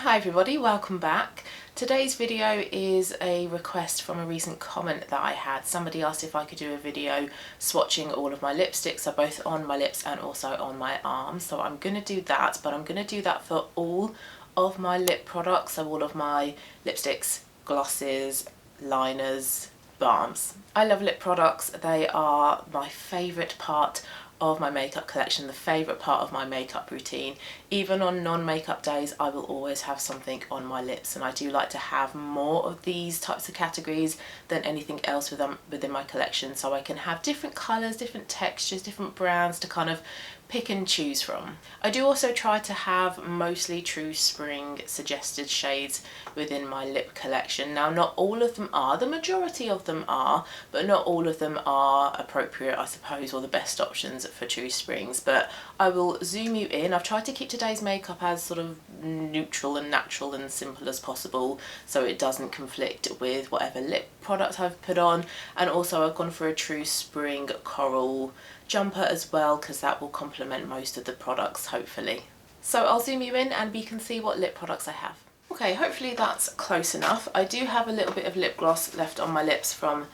Hi everybody, welcome back. Today's video is a request from a recent comment that I had. Somebody asked if I could do a video swatching all of my lipsticks, so both on my lips and also on my arms. So I'm going to do that, but I'm going to do that for all of my lip products, so all of my lipsticks, glosses, liners, balms. I love lip products. They are my favourite part of my makeup collection, the favourite part of my makeup routine. Even on non-makeup days I will always have something on my lips, and I do like to have more of these types of categories than anything else within my collection, so I can have different colours, different textures, different brands to kind of pick and choose from. I do also try to have mostly true spring suggested shades within my lip collection. Now not all of them are, the majority of them are, but not all of them are appropriate, I suppose, or the best options for true springs. But I will zoom you in. I've tried to keep today's makeup as sort of neutral and natural and simple as possible so it doesn't conflict with whatever lip product I've put on, and also I've gone for a true spring coral jumper as well because that will complement most of the products hopefully. So I'll zoom you in and we can see what lip products I have. Okay, hopefully that's close enough. I do have a little bit of lip gloss left on my lips from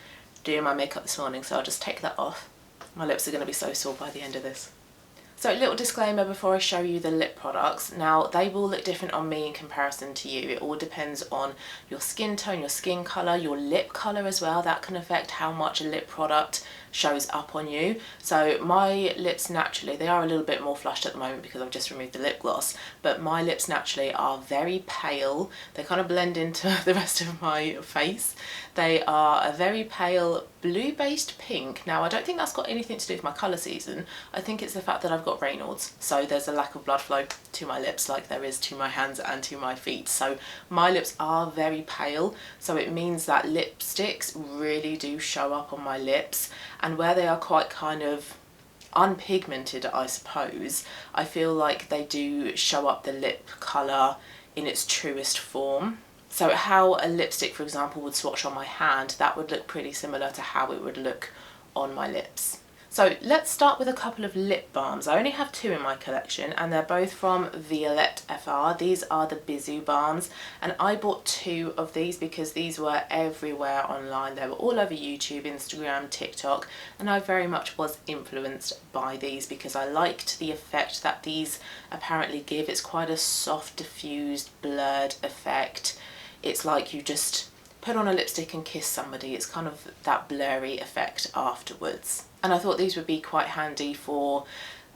doing my makeup this morning, so I'll just take that off. My lips are going to be so sore by the end of this. So a little disclaimer before I show you the lip products. Now they will look different on me in comparison to you. It all depends on your skin tone, your skin colour, your lip colour as well. That can affect how much a lip product shows up on you. So my lips naturally, they are a little bit more flushed at the moment because I've just removed the lip gloss, but my lips naturally are very pale. They kind of blend into the rest of my face. They are a very pale blue based pink. Now I don't think that's got anything to do with my colour season. I think it's the fact that I've got Raynaud's, so there's a lack of blood flow to my lips like there is to my hands and to my feet. So my lips are very pale, so it means that lipsticks really do show up on my lips, and where they are quite kind of unpigmented, I suppose, I feel like they do show up the lip colour in its truest form. So how a lipstick, for example, would swatch on my hand, that would look pretty similar to how it would look on my lips. So let's start with a couple of lip balms. I only have two in my collection and they're both from Violette FR. These are the Bizu balms, and I bought two of these because these were everywhere online. They were all over YouTube, Instagram, TikTok, and I very much was influenced by these because I liked the effect that these apparently give. It's quite a soft, diffused, blurred effect. It's like you just put on a lipstick and kiss somebody. It's kind of that blurry effect afterwards. And I thought these would be quite handy for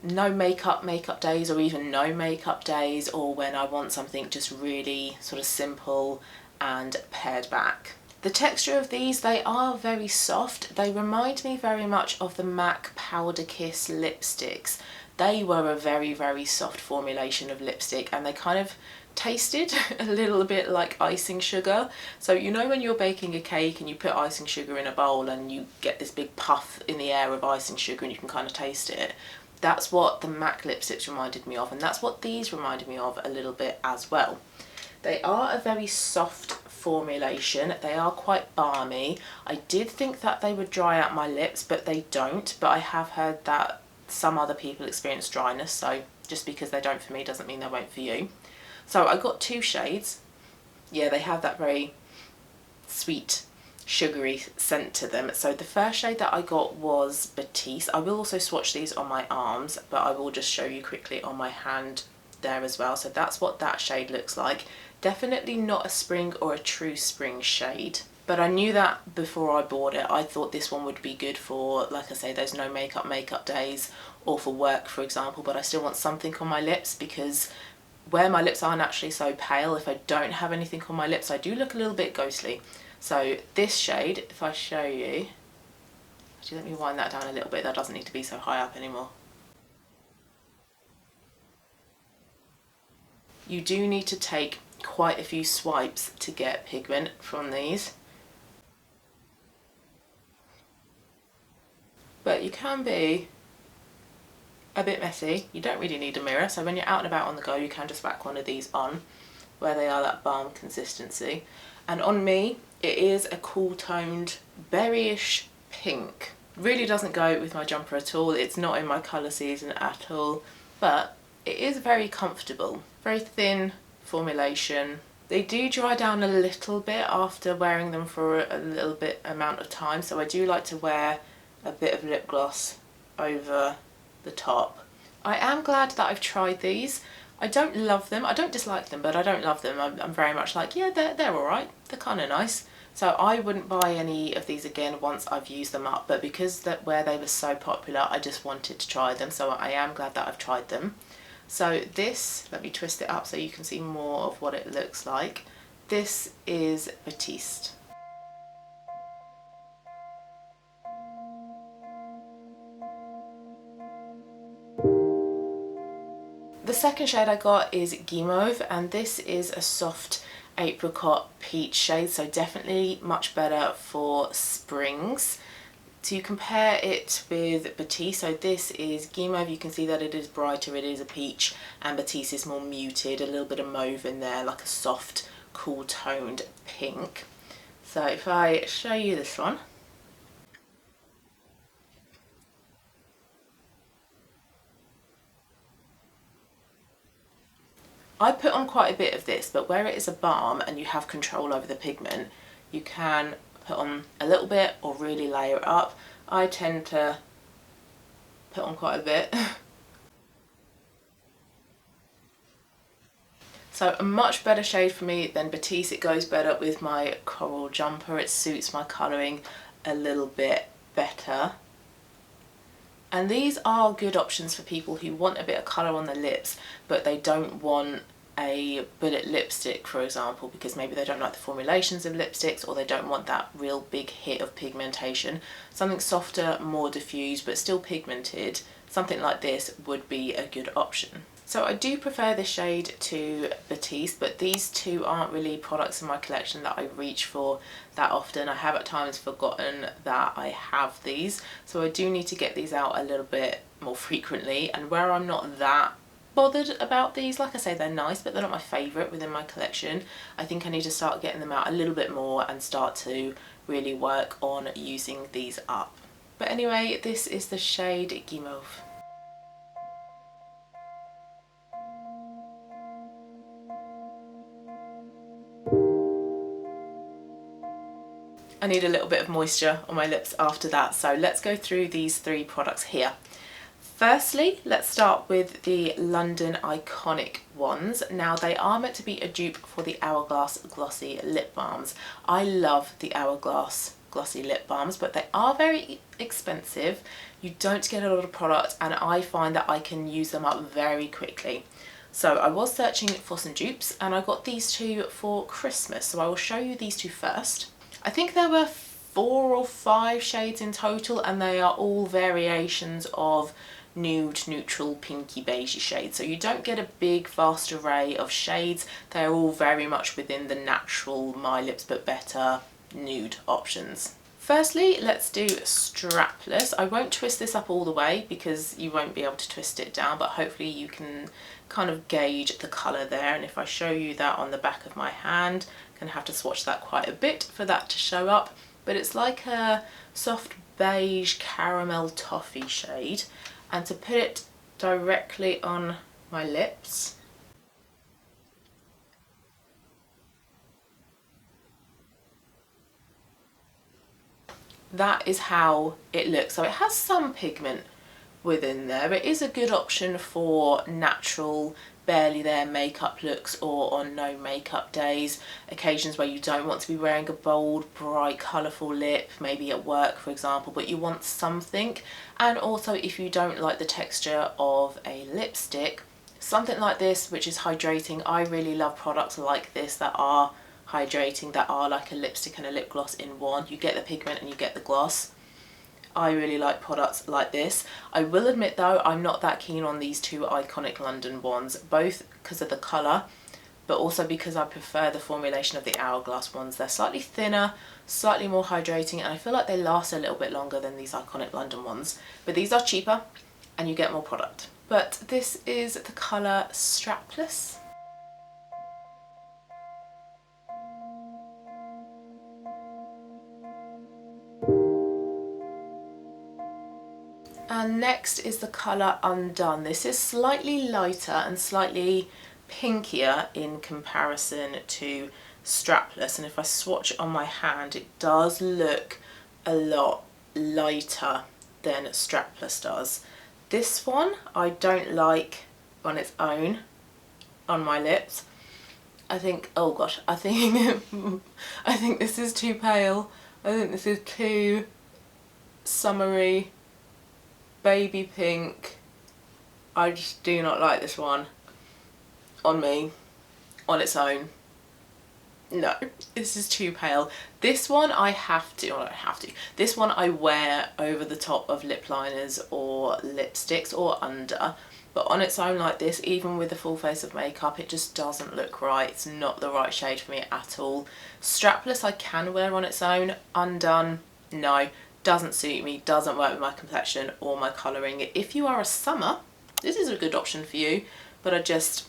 no makeup days, or even no makeup days, or when I want something just really sort of simple and pared back. The texture of these, they are very soft. They remind me very much of the MAC Powder Kiss lipsticks. They were a very, very soft formulation of lipstick, and they kind of tasted a little bit like icing sugar. So you know when you're baking a cake and you put icing sugar in a bowl and you get this big puff in the air of icing sugar and you can kind of taste it? That's what the MAC lipsticks reminded me of, and that's what these reminded me of a little bit as well. They are a very soft formulation. They are quite balmy. I did think that they would dry out my lips, but they don't. But I have heard that some other people experience dryness, so just because they don't for me doesn't mean they won't for you. So I got two shades. Yeah, they have that very sweet, sugary scent to them. So the first shade that I got was Batiste. I will also swatch these on my arms, but I will just show you quickly on my hand there as well. So that's what that shade looks like. Definitely not a spring or a true spring shade, but I knew that before I bought it. I thought this one would be good for, like I say, those no makeup days, or for work, for example, but I still want something on my lips because where my lips are naturally so pale, if I don't have anything on my lips, I do look a little bit ghostly. So this shade, if I show you, actually let me wind that down a little bit, that doesn't need to be so high up anymore. You do need to take quite a few swipes to get pigment from these, but you can be a bit messy. You don't really need a mirror, so when you're out and about on the go you can just whack one of these on where they are that balm consistency. And on me it is a cool toned berryish pink. Really doesn't go with my jumper at all. It's not in my colour season at all, but it is very comfortable. Very thin, formulation. They do dry down a little bit after wearing them for a little bit amount of time, so I do like to wear a bit of lip gloss over the top. I am glad that I've tried these. I don't love them, I don't dislike them, but I don't love them. I'm very much like, yeah, they're alright, they're kind of nice. So I wouldn't buy any of these again once I've used them up, but because where they were so popular, I just wanted to try them, so I am glad that I've tried them. So this, let me twist it up so you can see more of what it looks like. This is Batiste. The second shade I got is Guimauve, and this is a soft apricot peach shade, so definitely much better for springs. To compare it with Batiste, so this is Guimauve, you can see that it is brighter, it is a peach, and Batiste is more muted, a little bit of mauve in there, like a soft, cool toned pink. So if I show you this one, I put on quite a bit of this, but where it is a balm and you have control over the pigment, you can put on a little bit or really layer it up. I tend to put on quite a bit. So a much better shade for me than Batiste. It goes better with my coral jumper. It suits my colouring a little bit better. And these are good options for people who want a bit of colour on their lips, but they don't want a bullet lipstick, for example, because maybe they don't like the formulations of lipsticks, or they don't want that real big hit of pigmentation. Something softer, more diffused, but still pigmented, something like this would be a good option. So I do prefer this shade to Batiste, but these two aren't really products in my collection that I reach for that often. I have at times forgotten that I have these, so I do need to get these out a little bit more frequently. And where I'm not that bothered about these, like I say, they're nice, but they're not my favourite within my collection. I think I need to start getting them out a little bit more and start to really work on using these up. But anyway, this is the shade Guimauve. I need a little bit of moisture on my lips after that, so let's go through these three products here. Firstly, let's start with the London Iconic ones. Now, they are meant to be a dupe for the Hourglass Glossy Lip Balms. I love the Hourglass Glossy Lip Balms, but they are very expensive. You don't get a lot of product, and I find that I can use them up very quickly. So I was searching for some dupes, and I got these two for Christmas, so I will show you these two first. I think there were 4 or 5 shades in total, and they are all variations of nude, neutral, pinky, beigey shades. So you don't get a big vast array of shades. They're all very much within the natural My Lips But Better nude options. Firstly, let's do strapless. I won't twist this up all the way because you won't be able to twist it down, but hopefully you can kind of gauge the colour there. And if I show you that on the back of my hand, I'm going to have to swatch that quite a bit for that to show up. But it's like a soft beige caramel toffee shade. And to put it directly on my lips, that is how it looks. So it has some pigment within there. It is a good option for natural, barely there makeup looks, or on no makeup days, occasions where you don't want to be wearing a bold, bright, colourful lip, maybe at work for example, but you want something. And also if you don't like the texture of a lipstick, something like this which is hydrating. I really love products like this that are hydrating, that are like a lipstick and a lip gloss in one. You get the pigment and you get the gloss. I really like products like this. I will admit though, I'm not that keen on these two Iconic London ones, both because of the colour, but also because I prefer the formulation of the Hourglass ones. They're slightly thinner, slightly more hydrating, and I feel like they last a little bit longer than these Iconic London ones. But these are cheaper and you get more product. But this is the colour Strapless. And next is the colour Undone. This is slightly lighter and slightly pinkier in comparison to strapless, and if I swatch it on my hand it does look a lot lighter than strapless does. This one I don't like on its own on my lips. I think, oh gosh, I think I think this is too pale. I think this is too summery, baby pink. I just do not like this one on me on its own. No, this is too pale. This one I have to, or I don't have to, this one I wear over the top of lip liners or lipsticks or under, but on its own like this, even with a full face of makeup, it just doesn't look right. It's not the right shade for me at all. Strapless I can wear on its own, undone, no, doesn't suit me, doesn't work with my complexion or my colouring. If you are a summer, this is a good option for you, but I just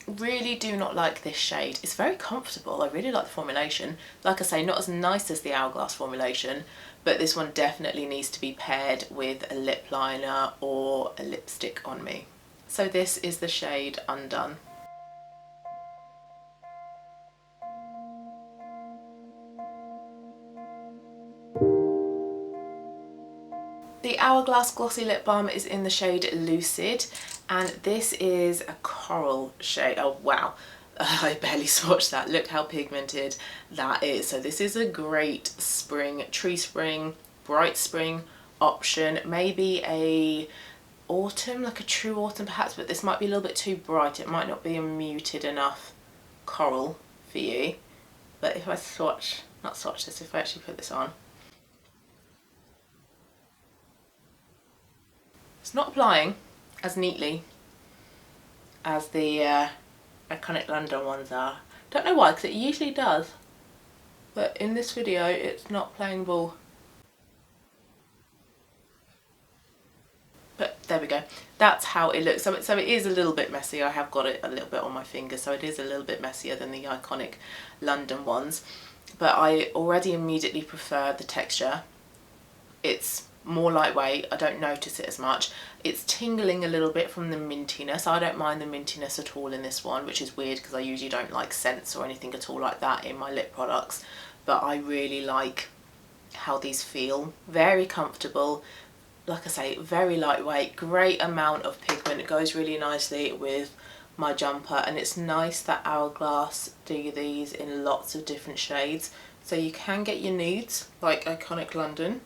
really do not like this shade. It's very comfortable. I really like the formulation. Like I say, not as nice as the Hourglass formulation, but this one definitely needs to be paired with a lip liner or a lipstick on me. So this is the shade Undone. The Hourglass Glossy Lip Balm is in the shade Lucid, and this is a coral shade. Oh wow, I barely swatched that. Look how pigmented that is. So this is a great spring, tree spring, bright spring option. Maybe a autumn, like a true autumn perhaps, but this might be a little bit too bright. It might not be a muted enough coral for you. But if I swatch, not swatch this, if I actually put this on, it's not applying as neatly as the Iconic London ones are. Don't know why, because it usually does, but in this video it's not playing ball. But there we go, that's how it looks. So it is a little bit messy. I have got it a little bit on my finger, so it is a little bit messier than the Iconic London ones, but I already immediately prefer the texture. It's more lightweight, I don't notice it as much. It's tingling a little bit from the mintiness. I don't mind the mintiness at all in this one, which is weird because I usually don't like scents or anything at all like that in my lip products, but I really like how these feel. Very comfortable, like I say, very lightweight, great amount of pigment. It goes really nicely with my jumper, and it's nice that Hourglass do these in lots of different shades. So you can get your nudes like Iconic London,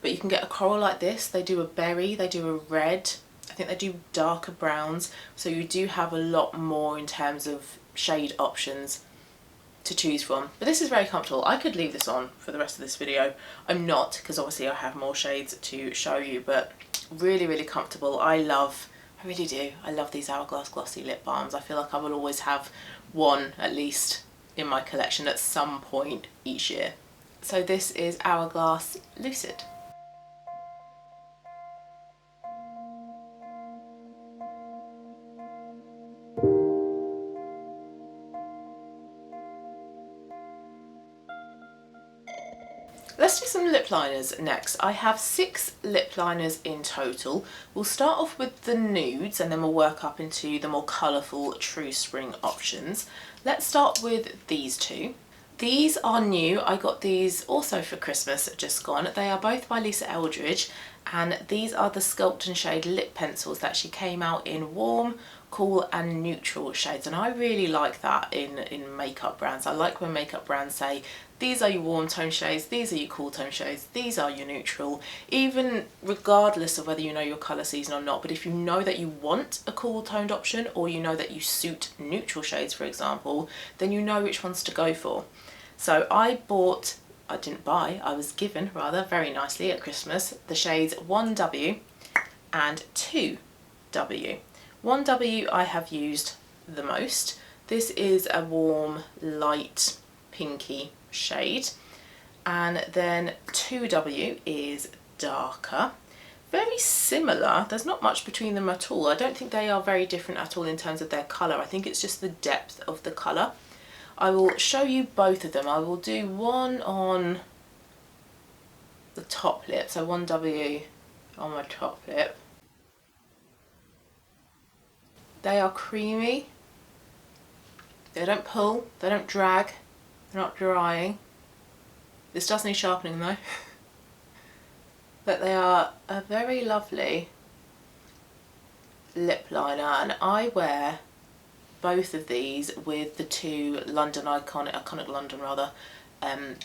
but you can get a coral like this. They do a berry, they do a red, I think they do darker browns, so you do have a lot more in terms of shade options to choose from. But this is very comfortable. I could leave this on for the rest of this video. I'm not, because obviously I have more shades to show you, but really, really comfortable. I really do, I love these Hourglass Glossy Lip Balms. I feel like I will always have one at least in my collection at some point each year. So this is Hourglass Lucid. Let's do some lip liners next. I have 6 lip liners in total. We'll start off with the nudes and then we'll work up into the more colourful true spring options. Let's start with these two. These are new. I got these also for Christmas just gone. They are both by Lisa Eldridge, and these are the Sculpt and Shade lip pencils that she came out in warm, cool and neutral shades, and I really like that in makeup brands. I like when makeup brands say these are your warm tone shades, these are your cool tone shades, these are your neutral, even regardless of whether you know your colour season or not. But if you know that you want a cool toned option, or you know that you suit neutral shades for example, then you know which ones to go for. So I was given rather very nicely at Christmas the shades 1W and 2W. 1W I have used the most. This is a warm light pinky shade, and then 2W is darker. Very similar, there's not much between them at all. I don't think they are very different at all in terms of their colour. I think it's just the depth of the colour. I will show you both of them. I will do one on the top lip, so 1W on my top lip. They are creamy, They don't pull, they don't drag, they're not drying. This does need sharpening though. But they are a very lovely lip liner, and I wear both of these with the two Iconic London rather,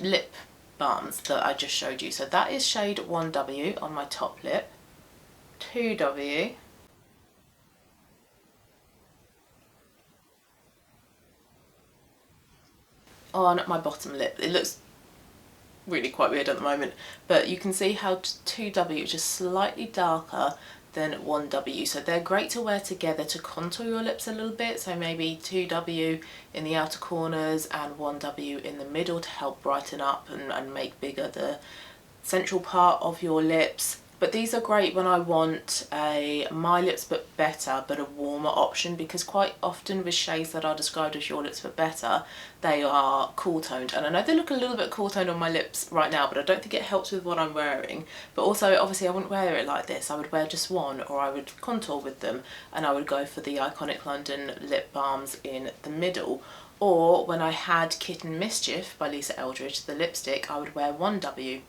lip balms that I just showed you. So that is shade 1W on my top lip, 2W, on my bottom lip. It looks really quite weird at the moment, but you can see how 2W is just slightly darker than 1W, so they're great to wear together to contour your lips a little bit. So maybe 2W in the outer corners and 1W in the middle to help brighten up and make bigger the central part of your lips. But these are great when I want a My Lips But Better but a warmer option, because quite often with shades that are described as Your Lips But Better, they are cool toned. And I know they look a little bit cool toned on my lips right now, but I don't think it helps with what I'm wearing. But also, obviously, I wouldn't wear it like this. I would wear just one, or I would contour with them, and I would go for the Iconic London lip balms in the middle. Or when I had Kitten Mischief by Lisa Eldridge, the lipstick, I would wear 1W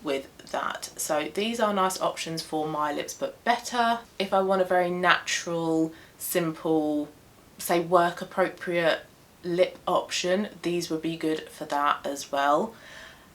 with that. So these are nice options for My Lips But Better. If I want a very natural, simple, say work appropriate lip option, these would be good for that as well.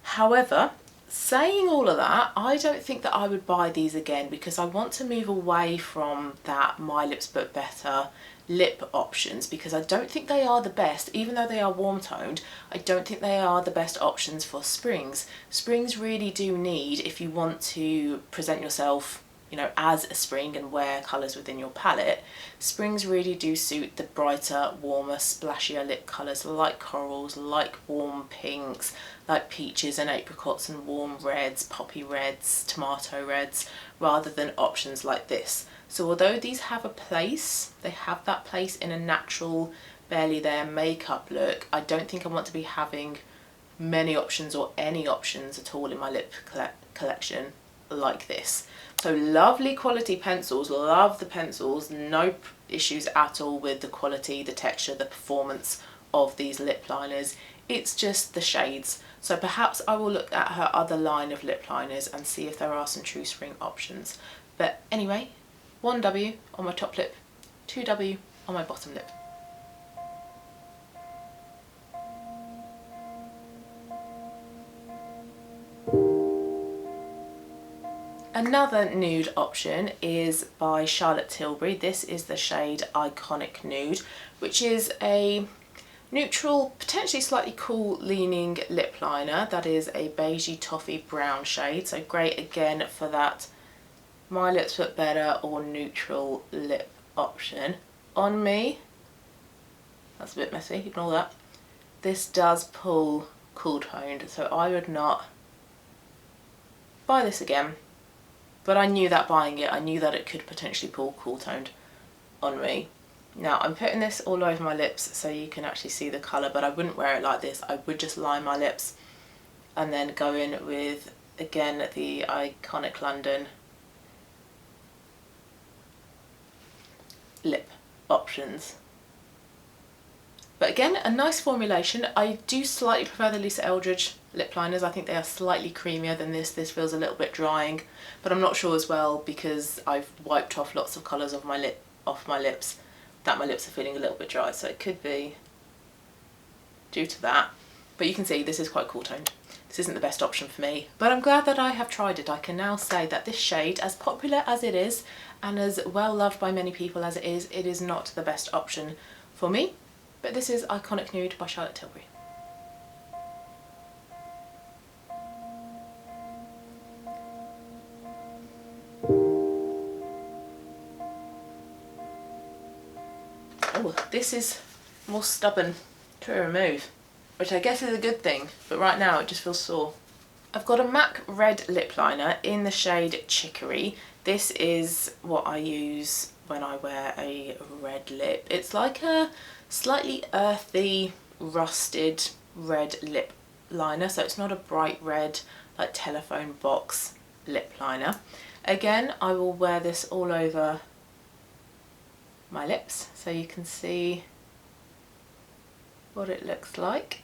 However, saying all of that, I don't think that I would buy these again, because I want to move away from that My Lips But Better lip options, because I don't think they are the best. Even though they are warm toned, I don't think they are the best options for springs. Springs really do need, if you want to present yourself, you know, as a spring and wear colours within your palette, springs really do suit the brighter, warmer, splashier lip colours like corals, like warm pinks, like peaches and apricots and warm reds, poppy reds, tomato reds, rather than options like this. So although these have a place, they have that place in a natural, barely there makeup look, I don't think I want to be having many options or any options at all in my lip collection like this. So lovely quality pencils, love the pencils, no issues at all with the quality, the texture, the performance of these lip liners. It's just the shades. So perhaps I will look at her other line of lip liners and see if there are some true spring options. But anyway, 1W on my top lip, 2W on my bottom lip. Another nude option is by Charlotte Tilbury. This is the shade Iconic Nude, which is a neutral, potentially slightly cool leaning lip liner that is a beigey toffee brown shade. So great again for that My Lips But Better or neutral lip option. On me, that's a bit messy, ignore that. This does pull cool toned, so I would not buy this again. But I knew that buying it, I knew that it could potentially pull cool toned on me. Now I'm putting this all over my lips so you can actually see the colour, but I wouldn't wear it like this. I would just line my lips and then go in with, again, the Iconic London lip options. But again, a nice formulation. I do slightly prefer the Lisa Eldridge lip liners. I think they are slightly creamier than this. This feels a little bit drying, but I'm not sure as well, because I've wiped off lots of colours off my lips, that my lips are feeling a little bit dry, so it could be due to that. But you can see this is quite cool toned. This isn't the best option for me, but I'm glad that I have tried it. I can now say that this shade, as popular as it is and as well loved by many people as it is not the best option for me. But this is Iconic Nude by Charlotte Tilbury. Oh, this is more stubborn to remove, which I guess is a good thing, but right now it just feels sore. I've got a MAC red lip liner in the shade Chicory. This is what I use when I wear a red lip. It's like a slightly earthy, rusted red lip liner, so it's not a bright red like telephone box lip liner. Again, I will wear this all over my lips so you can see what it looks like.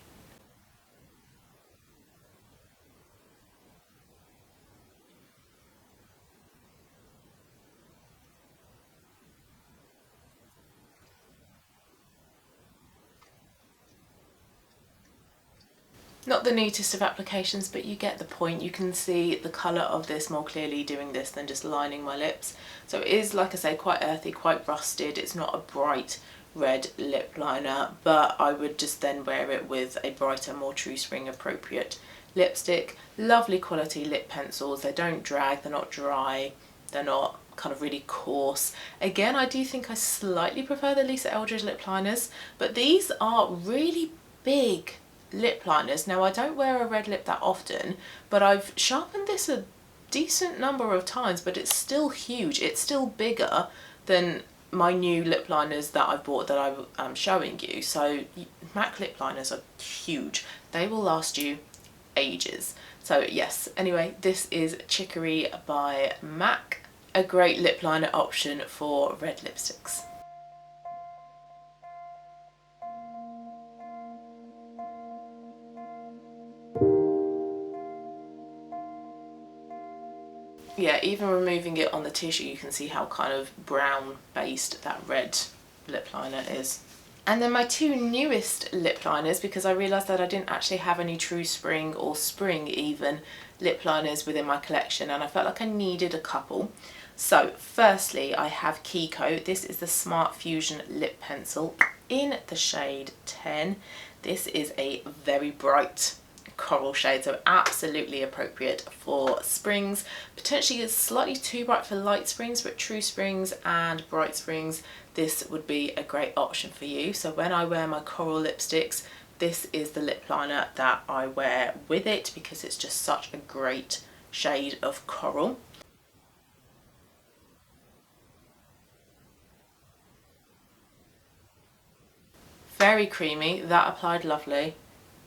Not the neatest of applications, but you get the point. You can see the colour of this more clearly doing this than just lining my lips. So it is, like I say, quite earthy, quite rusted. It's not a bright red lip liner, but I would just then wear it with a brighter, more true spring appropriate lipstick. Lovely quality lip pencils. They don't drag, they're not dry, they're not kind of really coarse. Again, I do think I slightly prefer the Lisa Eldridge lip liners, but these are really big lip liners. Now, I don't wear a red lip that often, but I've sharpened this a decent number of times, but it's still huge. It's still bigger than my new lip liners that I've bought that I'm showing you. So MAC lip liners are huge. They will last you ages. So yes, anyway, this is Chicory by MAC, a great lip liner option for red lipsticks. Yeah, even removing it on the tissue, you can see how kind of brown based that red lip liner is. And then my two newest lip liners, because I realised that I didn't actually have any True Spring or Spring even lip liners within my collection, and I felt like I needed a couple. So firstly, I have Kiko. This is the Smart Fusion lip pencil in the shade 10. This is a very bright coral shade, so absolutely appropriate for springs. Potentially it's slightly too bright for light springs, but true springs and bright springs, this would be a great option for you. So when I wear my coral lipsticks, this is the lip liner that I wear with it, because it's just such a great shade of coral. Very creamy, that applied lovely.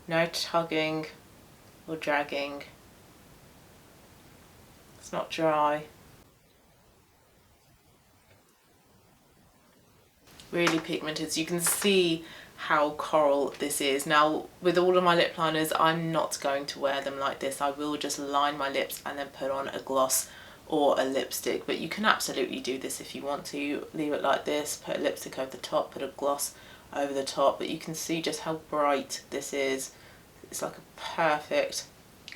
No tugging or dragging. It's not dry. Really pigmented, so you can see how coral this is. Now, with all of my lip liners, I'm not going to wear them like this. I will just line my lips and then put on a gloss or a lipstick, but you can absolutely do this if you want to. Leave it like this, put a lipstick over the top, put a gloss over the top, but you can see just how bright this is. It's like a perfect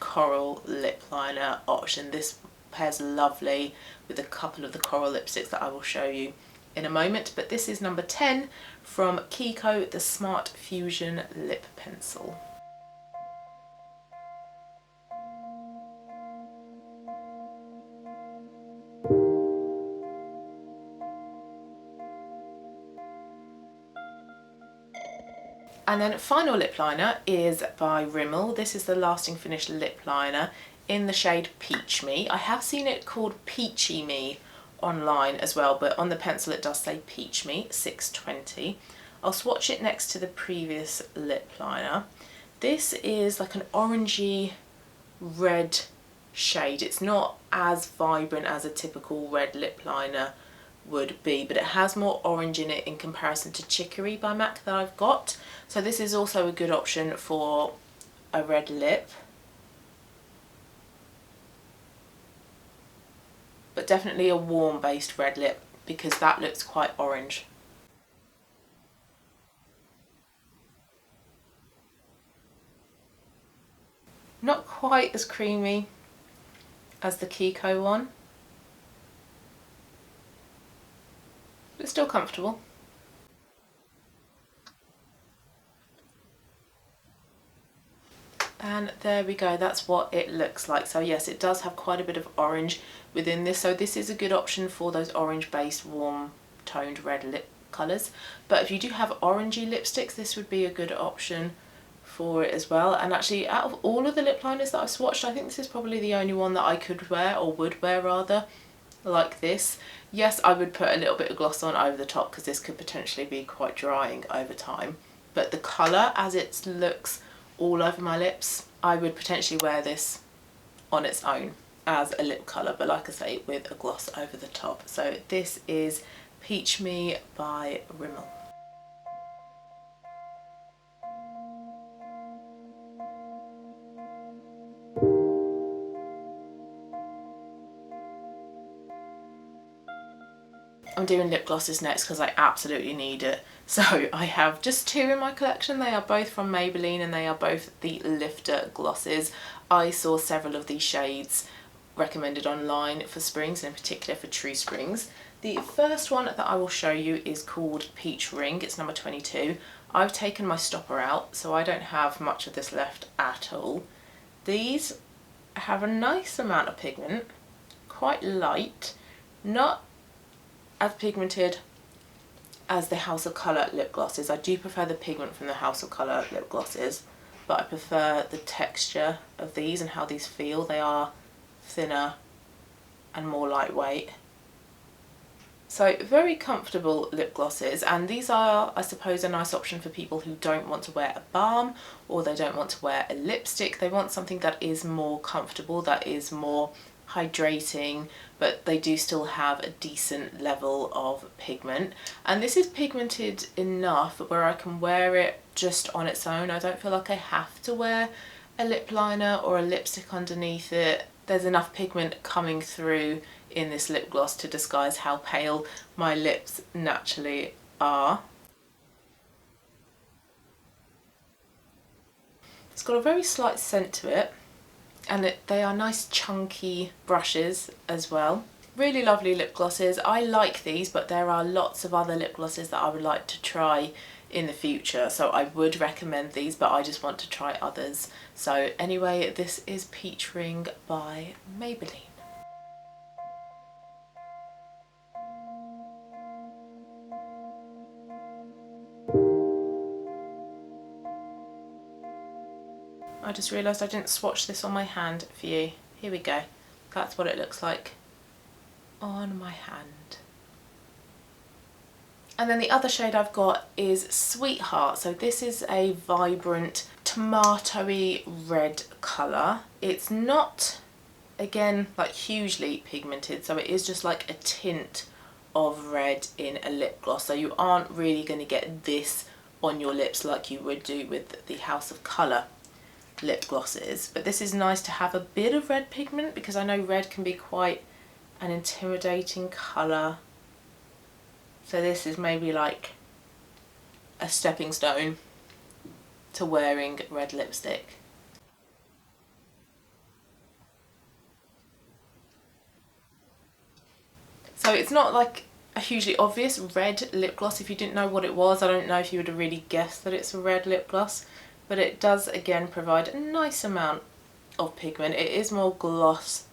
coral lip liner option. This pairs lovely with a couple of the coral lipsticks that I will show you in a moment, but this is number 10 from Kiko, the Smart Fusion lip pencil. And then final lip liner is by Rimmel. This is the Lasting Finish lip liner in the shade Peach Me. I have seen it called Peachy Me online as well, but on the pencil it does say Peach Me 620. I'll swatch it next to the previous lip liner. This is like an orangey red shade. It's not as vibrant as a typical red lip liner would be, but it has more orange in it in comparison to Chicory by MAC that I've got. So this is also a good option for a red lip, but definitely a warm based red lip, because that looks quite orange. Not quite as creamy as the Kiko one, but still comfortable. And there we go, that's what it looks like. So yes, it does have quite a bit of orange within this, so this is a good option for those orange based warm toned red lip colours. But if you do have orangey lipsticks, this would be a good option for it as well. And actually, out of all of the lip liners that I've swatched, I think this is probably the only one that I could wear, or would wear rather, like this. Yes, I would put a little bit of gloss on over the top, because this could potentially be quite drying over time, but the colour as it looks all over my lips, I would potentially wear this on its own as a lip colour, but like I say, with a gloss over the top. So this is Peach Me by Rimmel. I'm doing lip glosses next because I absolutely need it. So I have just two in my collection. They are both from Maybelline and they are both the Lifter glosses. I saw several of these shades recommended online for springs, and in particular for true springs. The first one that I will show you is called Peach Ring. It's number 22. I've taken my stopper out, so I don't have much of this left at all. These have a nice amount of pigment, quite light, not as pigmented as the House of Colour lip glosses. I do prefer the pigment from the House of Colour lip glosses, but I prefer the texture of these and how these feel. They are thinner and more lightweight. So very comfortable lip glosses, and these are, I suppose, a nice option for people who don't want to wear a balm or they don't want to wear a lipstick. They want something that is more comfortable, that is more hydrating, but they do still have a decent level of pigment. And this is pigmented enough where I can wear it just on its own. I don't feel like I have to wear a lip liner or a lipstick underneath it. There's enough pigment coming through in this lip gloss to disguise how pale my lips naturally are. It's got a very slight scent to it, and they are nice chunky brushes as well. Really lovely lip glosses. I like these, but there are lots of other lip glosses that I would like to try in the future, so I would recommend these, but I just want to try others. So anyway, this is Peach Ring by Maybelline. I just realised I didn't swatch this on my hand for you. Here we go. That's what it looks like on my hand. And then the other shade I've got is Sweetheart. So this is a vibrant tomatoey red colour. It's not, again, like hugely pigmented, so it is just like a tint of red in a lip gloss. So you aren't really going to get this on your lips like you would do with the House of Colour lip glosses, but this is nice to have a bit of red pigment because I know red can be quite an intimidating colour. So this is maybe like a stepping stone to wearing red lipstick. So it's not like a hugely obvious red lip gloss. If you didn't know what it was, I don't know if you would have really guessed that it's a red lip gloss. But it does again provide a nice amount of pigment. It is more gloss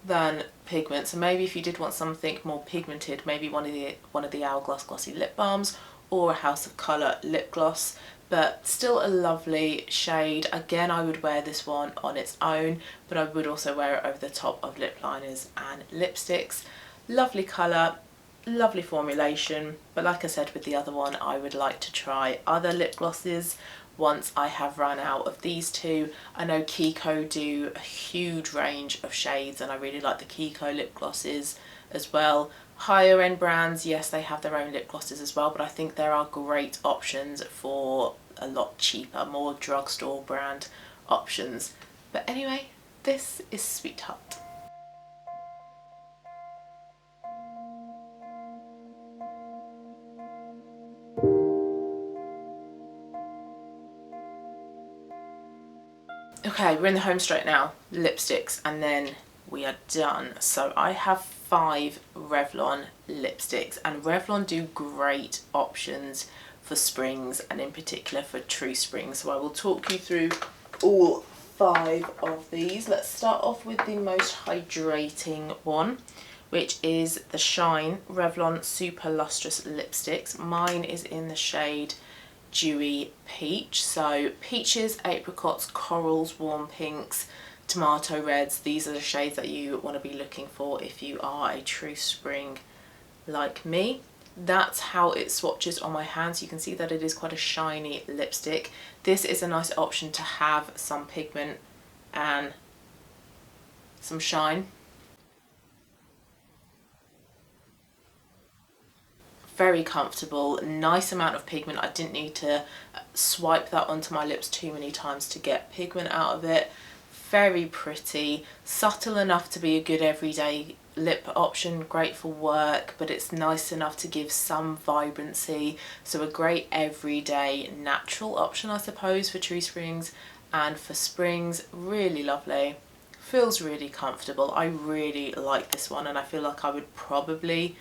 than pigment, so maybe if you did want something more pigmented, maybe one of the Hourglass Glossy Lip Balms or a House of Colour lip gloss, but still a lovely shade. Again, I would wear this one on its own, but I would also wear it over the top of lip liners and lipsticks. Lovely colour, lovely formulation, but like I said with the other one, I would like to try other lip glosses once I have run out of these two. I know Kiko do a huge range of shades and I really like the Kiko lip glosses as well. Higher end brands, yes, they have their own lip glosses as well, but I think there are great options for a lot cheaper, more drugstore brand options. But anyway, this is Sweetheart. Okay, we're in the home straight now, lipsticks, and then we are done. So I have 5 Revlon lipsticks, and Revlon do great options for springs and in particular for true springs. So I will talk you through all 5 of these. Let's start off with the most hydrating one, which is the Shine Revlon Super Lustrous Lipsticks. Mine is in the shade Dewy Peach. So peaches, apricots, corals, warm pinks, tomato reds, these are the shades that you want to be looking for if you are a true spring like me. That's how it swatches on my hands. You can see that it is quite a shiny lipstick. This is a nice option to have some pigment and some shine. Very comfortable, nice amount of pigment. I didn't need to swipe that onto my lips too many times to get pigment out of it. very pretty, subtle enough to be a good everyday lip option, great for work, but it's nice enough to give some vibrancy, so a great everyday natural option I suppose for tree springs and for springs. Really lovely, feels really comfortable. I really like this one, and I feel like I would probably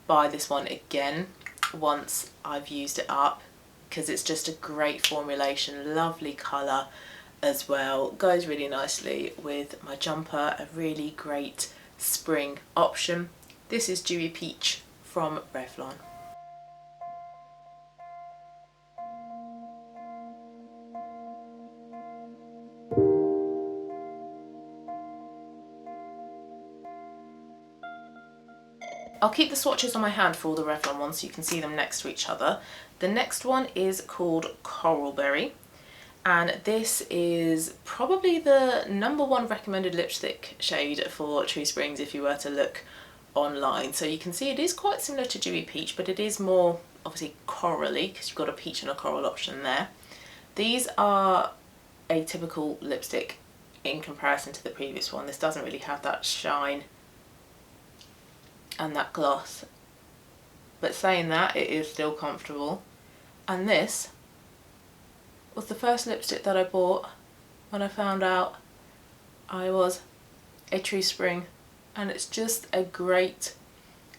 buy this one again once I've used it up, because it's just a great formulation, lovely colour as well, goes really nicely with my jumper, a really great spring option. This is Dewy Peach from Revlon. I'll keep the swatches on my hand for all the Revlon ones so you can see them next to each other. The next one is called Coralberry, and this is probably the #1 recommended lipstick shade for True Springs if you were to look online. So you can see it is quite similar to Dewy Peach, but it is more obviously corally because you've got a peach and a coral option there. These are a typical lipstick in comparison to the previous one. This doesn't really have that shine and that gloss, but saying that, it is still comfortable. And this was the first lipstick that I bought when I found out I was a True Spring, and it's just a great,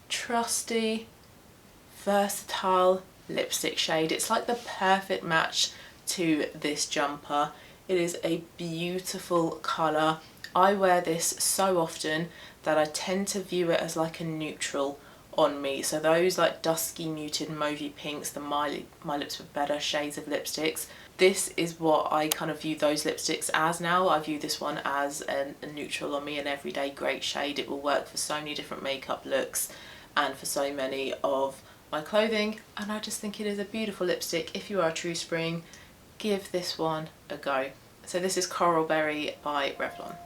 trusty, versatile lipstick shade. It's like the perfect match to this jumper. It is a beautiful colour. I wear this so often that I tend to view it as like a neutral on me. So those like dusky muted mauvey pinks, the My Lips Were Better shades of lipsticks, this is what I kind of view those lipsticks as now. I view this one as a neutral on me, an everyday great shade. It will work for so many different makeup looks and for so many of my clothing, and I just think it is a beautiful lipstick. If you are a True Spring, give this one a go. So this is Coralberry by Revlon.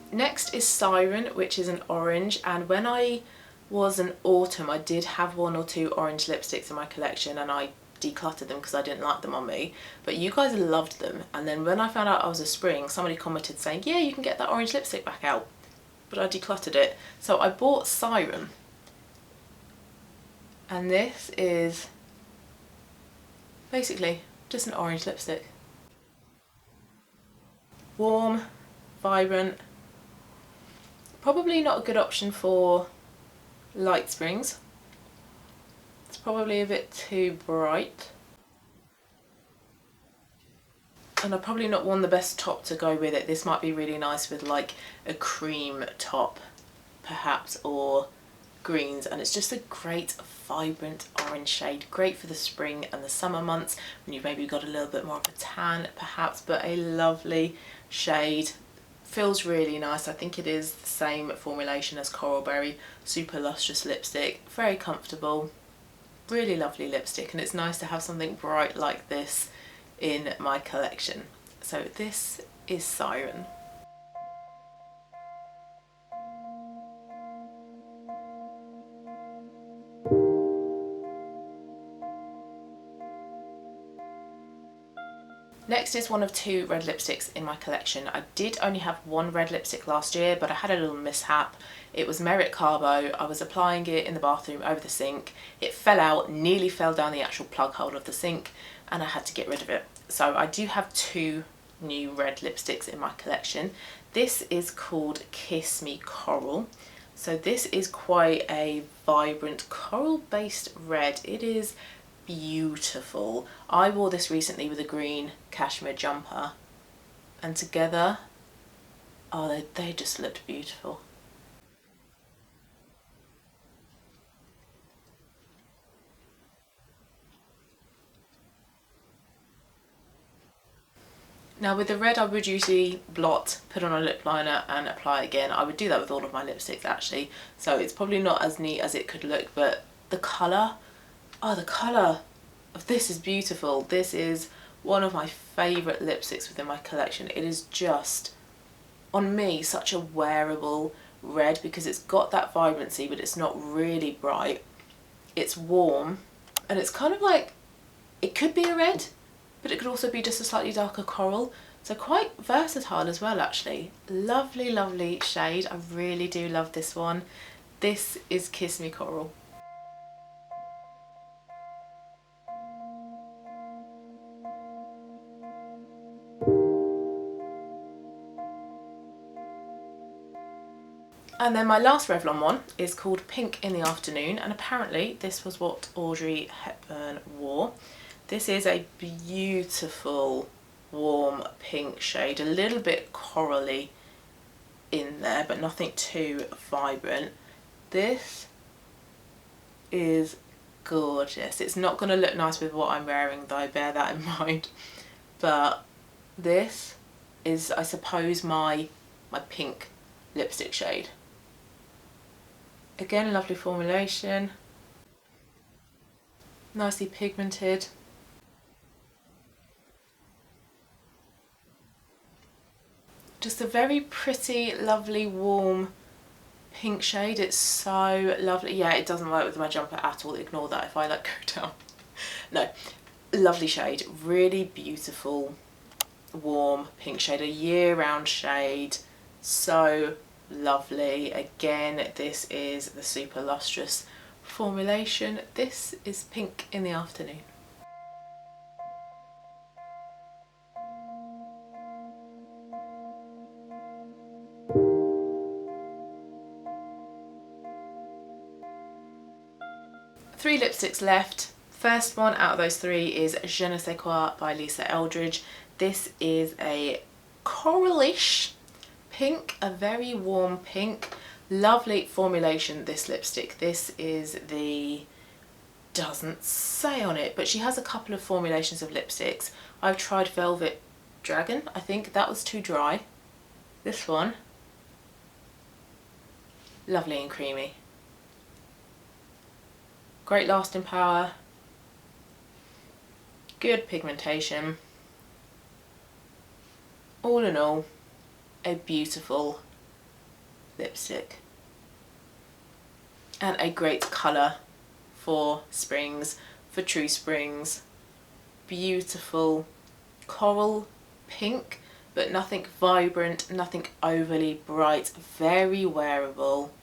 Next is Siren, which is an orange, and when I was an autumn I did have 1 or 2 orange lipsticks in my collection and I decluttered them because I didn't like them on me, but you guys loved them. And then when I found out I was a spring, somebody commented saying, yeah, you can get that orange lipstick back out, but I decluttered it. So I bought Siren, and this is basically just an orange lipstick. Warm, vibrant, probably not a good option for light springs. It's probably a bit too bright, and I probably not want the best top to go with it. This might be really nice with like a cream top perhaps, or greens, and it's just a great vibrant orange shade, great for the spring and the summer months when you've maybe got a little bit more of a tan perhaps, but a lovely shade. Feels really nice. I think it is the same formulation as Coralberry, super lustrous lipstick, very comfortable, really lovely lipstick, and it's nice to have something bright like this in my collection. So this is Siren. Next is one of 2 red lipsticks in my collection. I did only have 1 red lipstick last year, but I had a little mishap. It was Merit Carbo. I was applying it in the bathroom over the sink. It fell out, nearly fell down the actual plug hole of the sink, and I had to get rid of it. So I do have 2 new red lipsticks in my collection. This is called Kiss Me Coral. So this is quite a vibrant coral based red. It is beautiful. I wore this recently with a green cashmere jumper, and together, oh, they just looked beautiful. Now with the red I would usually blot, put on a lip liner and apply again. I would do that with all of my lipsticks actually, so it's probably not as neat as it could look, but the colour, oh, the colour of this is beautiful. This is one of my favourite lipsticks within my collection. It is just, on me, such a wearable, red because it's got that vibrancy, but it's not really bright. It's warm, and it's kind of like, it could be a red, but it could also be just a slightly darker coral. So quite versatile as well, actually. Lovely, lovely shade. I really do love this one. This is Kiss Me Coral. And then my last Revlon one is called Pink in the Afternoon, and apparently this was what Audrey Hepburn wore. This is a beautiful warm pink shade, a little bit corally in there, but nothing too vibrant. This is gorgeous. It's not going to look nice with what I'm wearing though, bear that in mind. But this is, I suppose, my pink lipstick shade. Again, lovely formulation, nicely pigmented. Just a very pretty, lovely, warm pink shade. It's so lovely. Yeah, it doesn't work with my jumper at all. Ignore that if I like go down. No, lovely shade. Really beautiful, warm pink shade. A year-round shade. So lovely. Again, this is the Super Lustrous formulation. This is Pink in the Afternoon. Three lipsticks left. First one out of those three is Je ne sais quoi by Lisa Eldridge. This is a coralish pink, a very warm pink. Lovely formulation, this lipstick. This is the, doesn't say on it, but she has a couple of formulations of lipsticks. I've tried Velvet Dragon. I think that was too dry. This one, lovely and creamy. Great lasting power, good pigmentation. All in all, a beautiful lipstick and a great colour for springs, for true springs. Beautiful coral pink, but nothing vibrant, nothing overly bright, very wearable.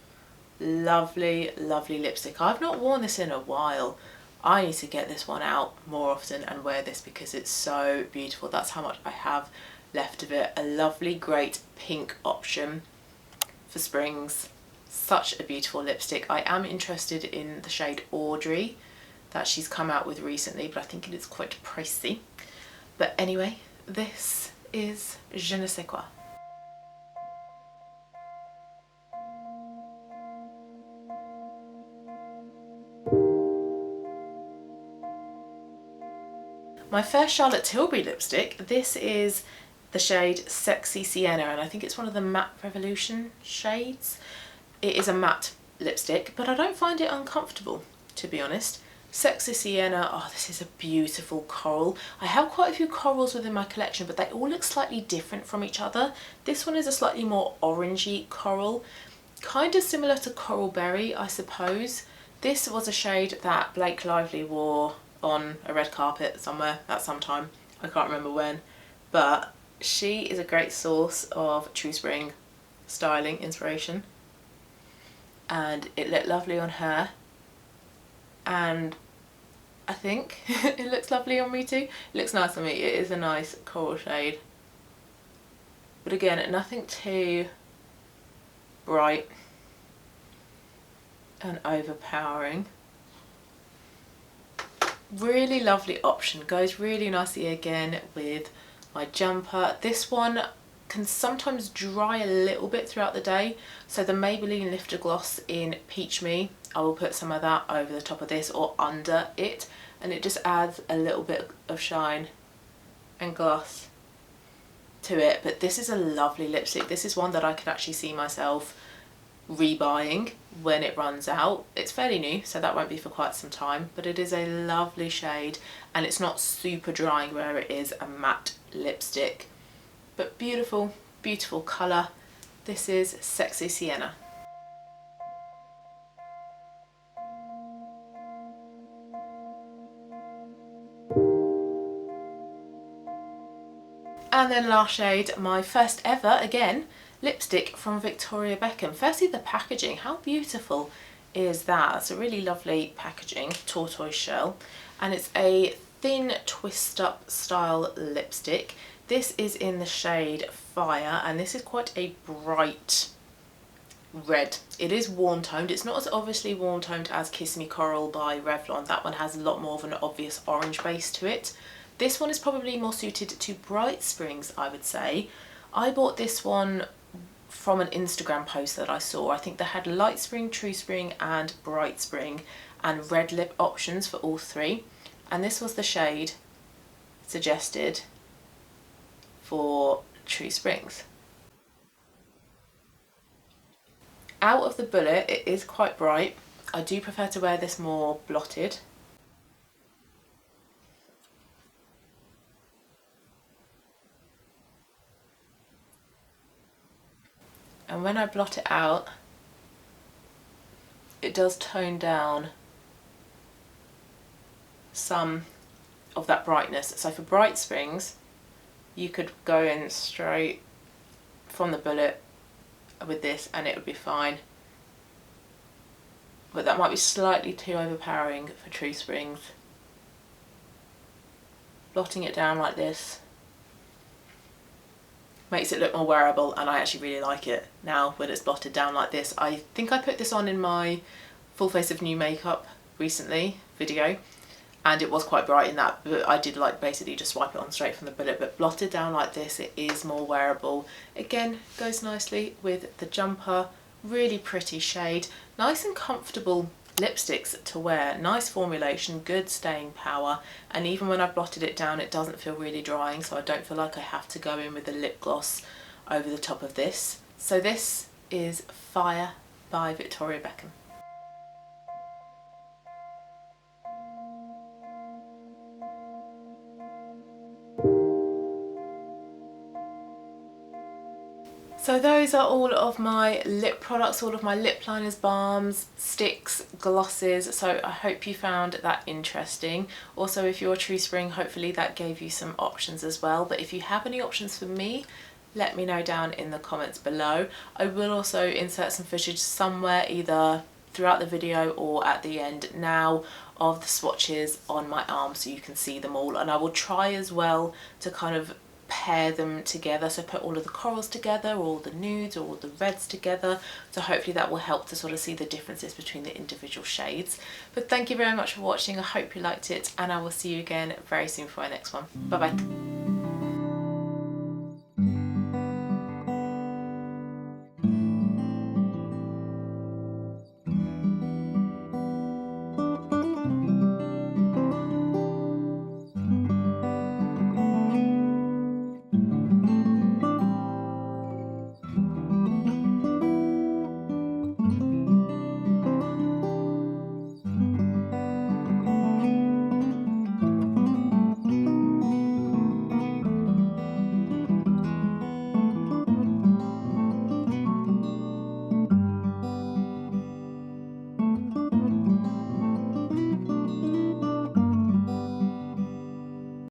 Lovely, lovely lipstick. I've not worn this in a while. I need to get this one out more often and wear this because it's so beautiful. That's how much I have left of it. A lovely, great pink option for springs. Such a beautiful lipstick. I am interested in the shade Audrey that she's come out with recently, but I think it is quite pricey. But anyway, this is Je ne sais quoi. My first Charlotte Tilbury lipstick, this is the shade Sexy Sienna, and I think it's one of the Matte Revolution shades. It is a matte lipstick, but I don't find it uncomfortable, to be honest. Sexy Sienna, oh, this is a beautiful coral. I have quite a few corals within my collection, but they all look slightly different from each other. This one is a slightly more orangey coral, kind of similar to Coral Berry, I suppose. This was a shade that Blake Lively wore on a red carpet somewhere at some time. I can't remember when, but she is a great source of true spring styling inspiration, and it looked lovely on her, and I think it looks lovely on me too. It looks nice on me. It is a nice coral shade, but again, nothing too bright and overpowering. Really lovely option, goes really nicely again with my jumper. This one can sometimes dry a little bit throughout the day, so the Maybelline Lifter Gloss in Peach Me, I will put some of that over the top of this or under it, and it just adds a little bit of shine and gloss to it. But this is a lovely lipstick. This is one that I could actually see myself rebuying when it runs out. It's fairly new, so that won't be for quite some time, but it is a lovely shade and it's not super drying where it is a matte lipstick, but beautiful, beautiful colour. This is Sexy Sienna. And then last shade, my first ever, again, lipstick from Victoria Beckham. Firstly, the packaging, how beautiful is that? It's a really lovely packaging, tortoise shell, and it's a thin twist up style lipstick. This is in the shade Fire, and this is quite a bright red. It is warm toned. It's not as obviously warm toned as Kiss Me Coral by Revlon. That one has a lot more of an obvious orange base to it. This one is probably more suited to bright springs, I would say. I bought this one from an Instagram post that I saw. I think they had light spring, true spring and bright spring, and red lip options for all three. And this was the shade suggested for True Springs. Out of the bullet, it is quite bright. I do prefer to wear this more blotted. And when I blot it out, it does tone down some of that brightness. So for bright springs, you could go in straight from the bullet with this and it would be fine. But that might be slightly too overpowering for True Springs. Blotting it down like this makes it look more wearable, and I actually really like it now when it's blotted down like this. I think I put this on in my full face of new makeup recently video, and it was quite bright in that, but I did like basically just swipe it on straight from the bullet. But blotted down like this, it is more wearable. Again, goes nicely with the jumper. Really pretty shade, nice and comfortable lipsticks to wear, nice formulation, good staying power, and even when I've blotted it down it doesn't feel really drying, so I don't feel like I have to go in with a lip gloss over the top of this. So this is Fire by Victoria Beckham. So those are all of my lip products, all of my lip liners, balms, sticks, glosses. So I hope you found that interesting. Also, if you're a True Spring, hopefully that gave you some options as well. But if you have any options for me, let me know down in the comments below. I will also insert some footage somewhere, either throughout the video or at the end now, of the swatches on my arm so you can see them all. And I will try as well to kind of pair them together, so put all of the corals together, or all the nudes, or all the reds together, so hopefully that will help to sort of see the differences between the individual shades. But thank you very much for watching. I hope you liked it, and I will see you again very soon for my next one. Bye bye.